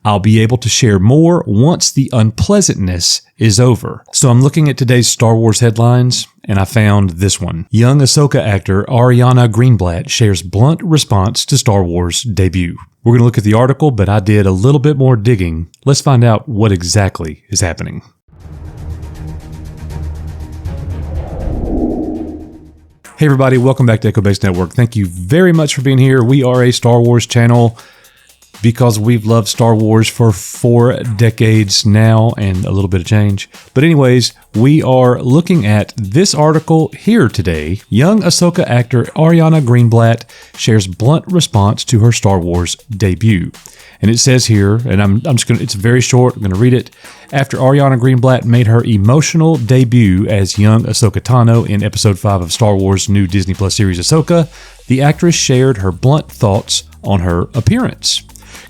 I'll be able to share more once the unpleasantness is over. So I'm looking at today's Star Wars headlines, and I found this one. Young Ahsoka actor Ariana Greenblatt shares blunt response to Star Wars debut. We're going to look at the article, but I did a little bit more digging. Let's find out what exactly is happening. Hey everybody, welcome back to Echo Base Network. Thank you very much for being here. We are a Star Wars channel because we've loved Star Wars for 4 decades now and a little bit of change. But anyways, we are looking at this article here today. Young Ahsoka actor Ariana Greenblatt shares blunt response to her Star Wars debut. And it says here, and I'm just going to, it's very short, I'm going to read it. After Ariana Greenblatt made her emotional debut as young Ahsoka Tano in Episode 5 of Star Wars' new Disney Plus series Ahsoka, the actress shared her blunt thoughts on her appearance.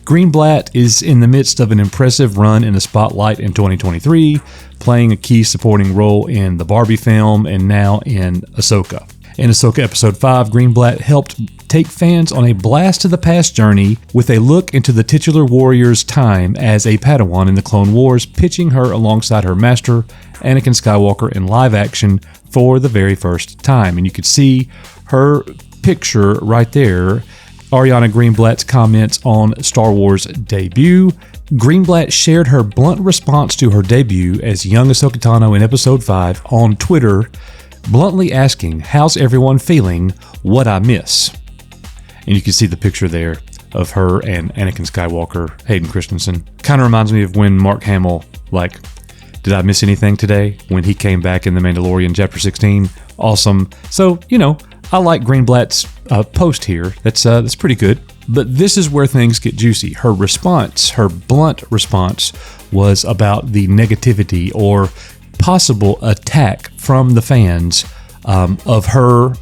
Greenblatt is in the midst of an impressive run in the spotlight in 2023, playing a key supporting role in the Barbie film and now in Ahsoka. In Ahsoka Episode 5, Greenblatt helped take fans on a blast-to-the-past journey with a look into the titular warrior's time as a Padawan in the Clone Wars, pitching her alongside her master, Anakin Skywalker, in live action for the very first time. And you could see her picture right there. Ariana Greenblatt's comments on Star Wars debut. Greenblatt shared her blunt response to her debut as young Ahsoka Tano in Episode 5 on Twitter, bluntly asking, "How's everyone feeling? What I miss?" And you can see the picture there of her and Anakin Skywalker, Hayden Christensen. Kind of reminds me of when Mark Hamill, did I miss anything today? When he came back in The Mandalorian Chapter 16. Awesome. So, I like Greenblatt's post here. That's pretty good. But this is where things get juicy. Her response, her blunt response, was about the negativity or possible attack from the fans of her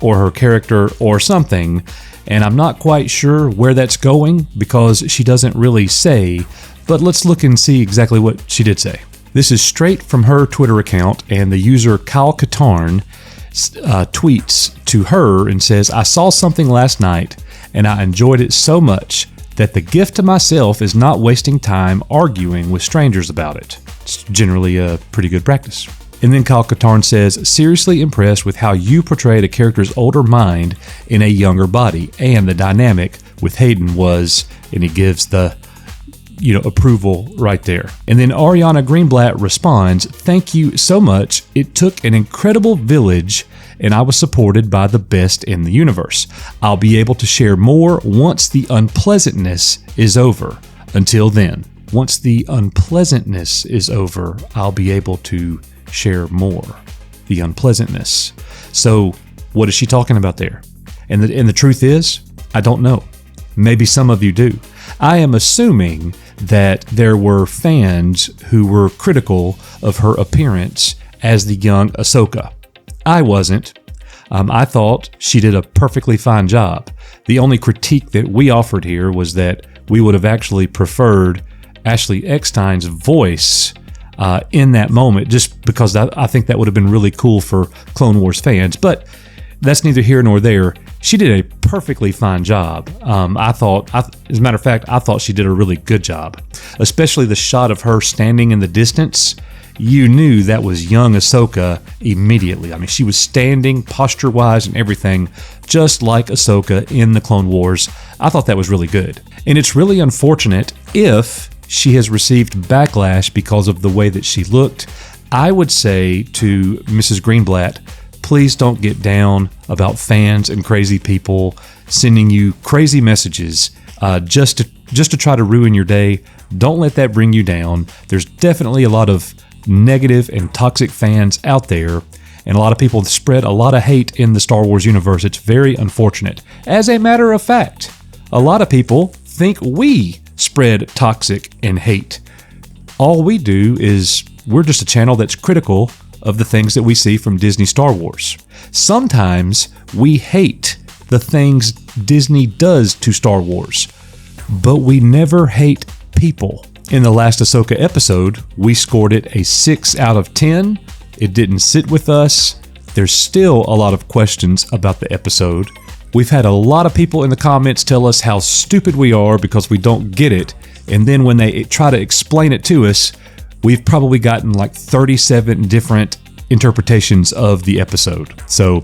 or her character or something. And I'm not quite sure where that's going because she doesn't really say. But let's look and see exactly what she did say. This is straight from her Twitter account, and the user Kyle Katarn tweets to her and says, "I saw something last night and I enjoyed it so much that the gift to myself is not wasting time arguing with strangers about it." It's generally a pretty good practice. And then Kyle Katarn says, "Seriously impressed with how you portrayed a character's older mind in a younger body, and the dynamic with Hayden was," and he gives the approval right there. And then Ariana Greenblatt responds, "Thank you so much. It took an incredible village and I was supported by the best in the universe. I'll be able to share more once the unpleasantness is over. Until then, once the unpleasantness is over, I'll be able to share more." The unpleasantness. So what is she talking about there? And the truth is, I don't know. Maybe some of you do. I am assuming that there were fans who were critical of her appearance as the young Ahsoka. I wasn't. I thought she did a perfectly fine job. The only critique that we offered here was that we would have actually preferred Ashley Eckstein's voice in that moment, just because I think that would have been really cool for Clone Wars fans. But that's neither here nor there. She did a perfectly fine job. As a matter of fact, I thought she did a really good job, especially the shot of her standing in the distance. You knew that was young Ahsoka immediately. I mean, she was standing posture-wise and everything, just like Ahsoka in the Clone Wars. I thought that was really good. And it's really unfortunate if she has received backlash because of the way that she looked. I would say to Mrs. Greenblatt, please don't get down about fans and crazy people sending you crazy messages just to try to ruin your day. Don't let that bring you down. There's definitely a lot of negative and toxic fans out there, and a lot of people spread a lot of hate in the Star Wars universe. It's very unfortunate. As a matter of fact, a lot of people think we spread toxic and hate. All we do is we're just a channel that's critical of the things that we see from Disney Star Wars. Sometimes we hate the things Disney does to Star Wars, but we never hate people. In the last Ahsoka episode, we scored it a 6 out of 10. It didn't sit with us. There's still a lot of questions about the episode. We've had a lot of people in the comments tell us how stupid we are because we don't get it, And then when they try to explain it to us, we've probably gotten like 37 different interpretations of the episode. So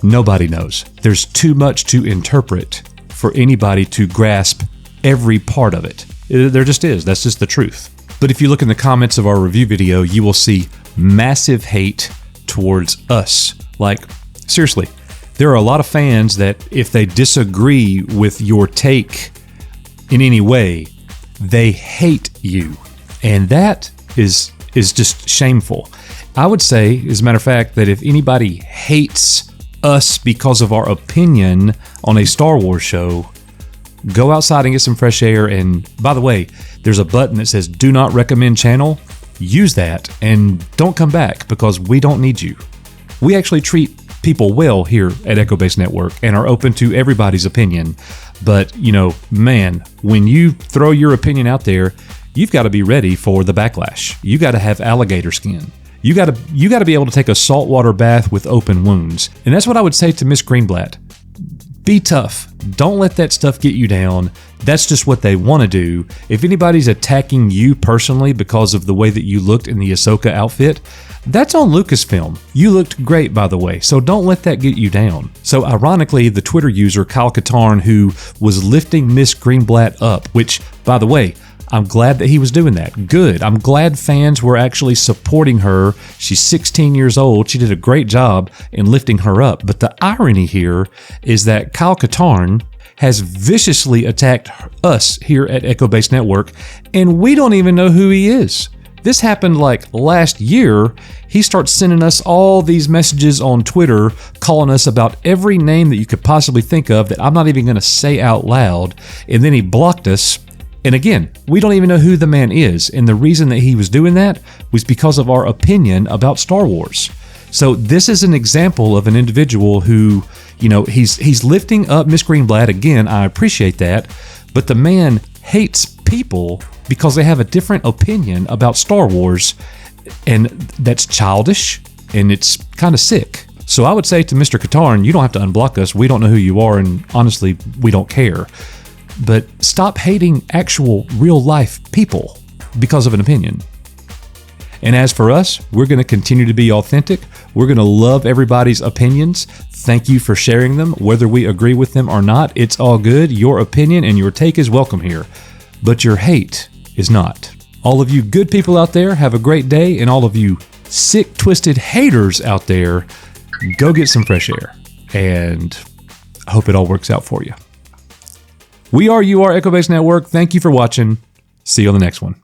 nobody knows. There's too much to interpret for anybody to grasp every part of it. There just is. That's just the truth. But if you look in the comments of our review video, you will see massive hate towards us. Like, seriously, there are a lot of fans that if they disagree with your take in any way, they hate you. And that is just shameful. I would say, as a matter of fact, that if anybody hates us because of our opinion on a Star Wars show, go outside and get some fresh air. And by the way, there's a button that says do not recommend channel. Use that and don't come back, because we don't need you. We actually treat people well here at Echo Base Network and are open to everybody's opinion. But, you know, man, when you throw your opinion out there, you've got to be ready for the backlash. You got to have alligator skin. You got to be able to take a saltwater bath with open wounds. And that's what I would say to Miss Greenblatt. Be tough. Don't let that stuff get you down. That's just what they want to do. If anybody's attacking you personally because of the way that you looked in the Ahsoka outfit, that's on Lucasfilm. You looked great, by the way, so don't let that get you down. So ironically, the Twitter user Kyle Katarn, who was lifting Miss Greenblatt up, which, by the way, I'm glad that he was doing that. Good. I'm glad fans were actually supporting her. She's 16 years old. She did a great job in lifting her up. But the irony here is that Kyle Katarn has viciously attacked us here at Echo Base Network, and we don't even know who he is. This happened like last year. He starts sending us all these messages on Twitter, calling us about every name that you could possibly think of that I'm not even going to say out loud. And then he blocked us. And again, we don't even know who the man is. And the reason that he was doing that was because of our opinion about Star Wars. So this is an example of an individual who, you know, he's lifting up Miss Greenblatt. Again, I appreciate that. But the man hates people because they have a different opinion about Star Wars. And that's childish and it's kind of sick. So I would say to Mr. Katarn, you don't have to unblock us. We don't know who you are. And honestly, we don't care. But stop hating actual real life people because of an opinion. And as for us, we're going to continue to be authentic. We're going to love everybody's opinions. Thank you for sharing them. Whether we agree with them or not, it's all good. Your opinion and your take is welcome here. But your hate is not. All of you good people out there, have a great day. And all of you sick, twisted haters out there, go get some fresh air. And I hope it all works out for you. You are Echo Base Network. Thank you for watching. See you on the next one.